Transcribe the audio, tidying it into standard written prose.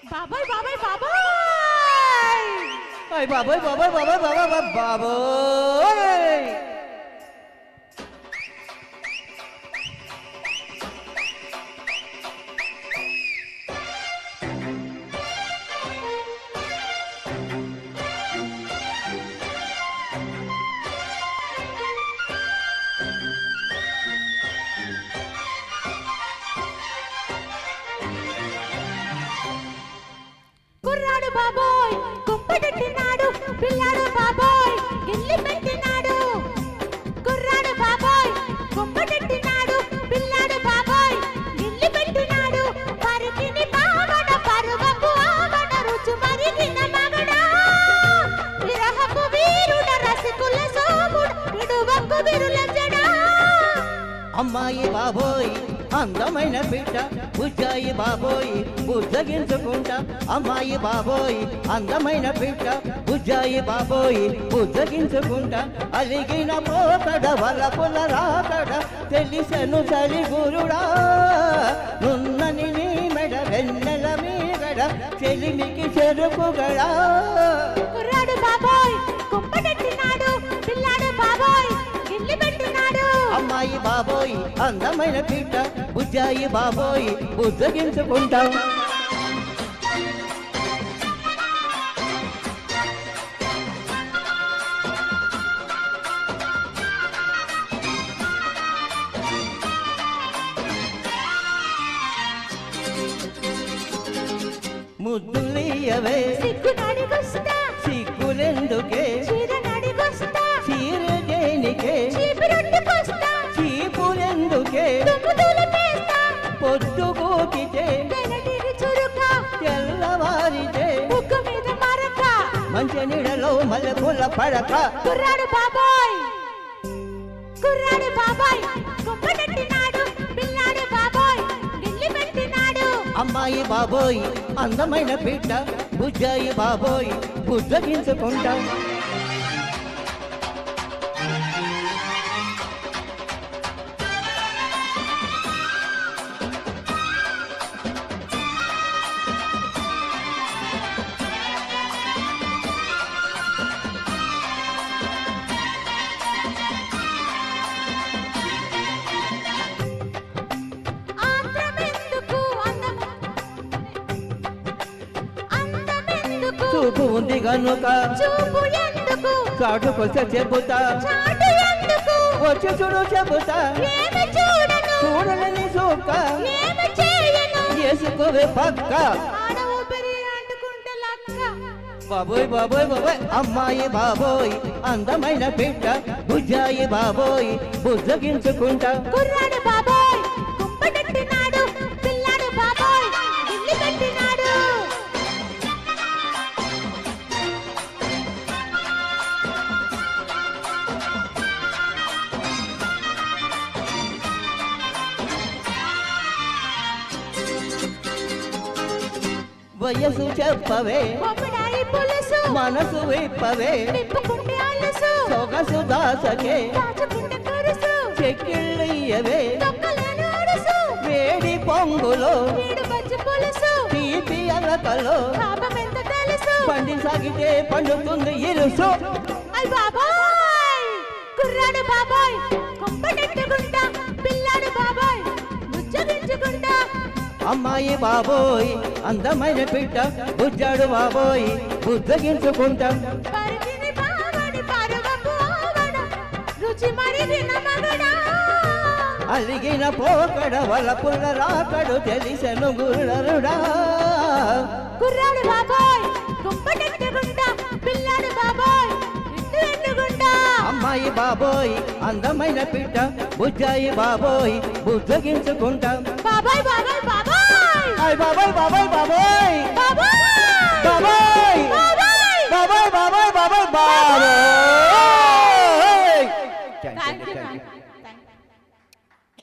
బాబాయ్ బాబాయ్ బాబాయ్ అయ్ బాబాయ్ బాబాయ్ బాబాయ్ బాబాయ్ బాబాయ్ కుర్రాడు బాబాయ్ కుంపటెట్టినాడు పిల్లాడు బాబాయ్ గిల్లి పెట్టినాడు కుర్రాడు బాబాయ్ కుంపటెట్టినాడు పిల్లాడు బాబాయ్ గిల్లి పెట్టినాడు పరికిని బావడ పరువపు ఆవడ రుచి మరిగిన మగడ విరహపు వీరుడ రసికుల సోముడు విడువకు విరులజడ అమ్మాయి బాబోయ్ అందమైన బిడ్డ బుజ్జాయి బాబోయ్ బుజ్జగించుకుంటా అమ్మాయి బాబోయ్ అందమైన బిడ్డ బుజ్జాయి బాబోయ్ బుజ్జగించుకుంటా అలిగిన పోకడ వలపుల రాకడ తెలిసెను చలి గురుడా నున్నని నీ మెడ వెన్నెల మీగడ చెలిమికి చెరుకుగడా కుర్రాడు బాబాయ్ కుంపటెట్టినాడు పిల్లాడు బాబాయ్ గిల్లి పెట్టినాడు అమ్మాయి బాబోయ్ అందమైన బిడ్డ బుజ్జాయి బాబోయ్ బుజ్జగించుకుంటాం ముద్దులీయవే సిగ్గు నడిగొస్తా సిగ్గులెందుకే చీర నడిగొస్తా చీర దేనికే చీపిరొట్టుకొస్తా చీపులెందుకే దుమ్ముదులపేస్తా పొద్దుగూకితే వెనటిని చురుక తెల్లవారితే బుగ్గ మీద మరక మంచి నీడలో మల్లెపూల పడక కుర్రాడు బాబాయ్ కుంపటెట్టినాడు పిల్లాడు బాబాయ్ గిల్లి పెట్టినాడు అమ్మాయి బాబోయ్ అందమైన బిడ్డ బుజ్జాయి బాబోయ్ బుజ్జగించుకుంటాం ఆత్రమెందుకు అందమెందుకు చూపు ఉంది గనుక చూపు ఎందుకు చాటుకొస్తే చెబుతా చాటు ఎందుకు వచ్చి చూడు చెబుతా ఏమి చూడను చూడని సూక ఏమి చేయను వేసుకోవే పక్క ఆడ ఊపిరి అంటుకుంటే లక్క బాబోయ్ బాబోయ్ బాబోయ్ అమ్మాయి బాబోయ్ అందమైన బిడ్డ బుజ్జాయి బాబోయ్ బుజ్జగించుకుంటా కుర్రాడు బాబాయ్ కుంపటెట్టినాడు పిల్లాడు బాబాయ్ గిల్లి పెట్టినాడు వయసు చెప్పవే బొమ్మడాయి పులుసు మనసు విప్పవే నిప్పుకుంటే అలుసు సొగసు దాసకే దాచుకుంటే కురుసు చెక్కిళ్ళయ్యవే తొక్కలేని అడుసు వేడి పొంగులో వీడు బజ్జి పులుసు తీపి అలకలో పాపం ఎంత తెలుసు పండి సాగితే పండుతుంది ఇరుసు అయ్ బాబాయ్ కుర్రాడు బాబాయ్ కుంపటెట్టుకుంటా పిల్లాడు బాబాయ్ ముచ్చగించుకుంటా అమ్మాయి బాబోయ్ అందమైన బిడ్డ బుజ్జాడు బాబోయ్ బుజ్జగించుకుంటాం పరికిని బావడి పరువపు ఆవడ రుచి మరిగిన మగడా అలిగిన పోకడ వలపుల రాకడు తెలిసెను గురుడరుడా కుర్రాడు బాబాయ్ కుంపటెట్టుకుంటా పిల్లాడు బాబాయ్ ఇంటి ఎన్నుకుంటా అమ్మాయి బాబోయ్ అందమైన బిడ్డ బుజ్జాయి బాబోయ్ బుజ్జగించుకుంటాం బాబాయ్ బాబాయ్ బాబాయ్ అయ్ బాబాయ్ బాబాయ్ బాబాయ్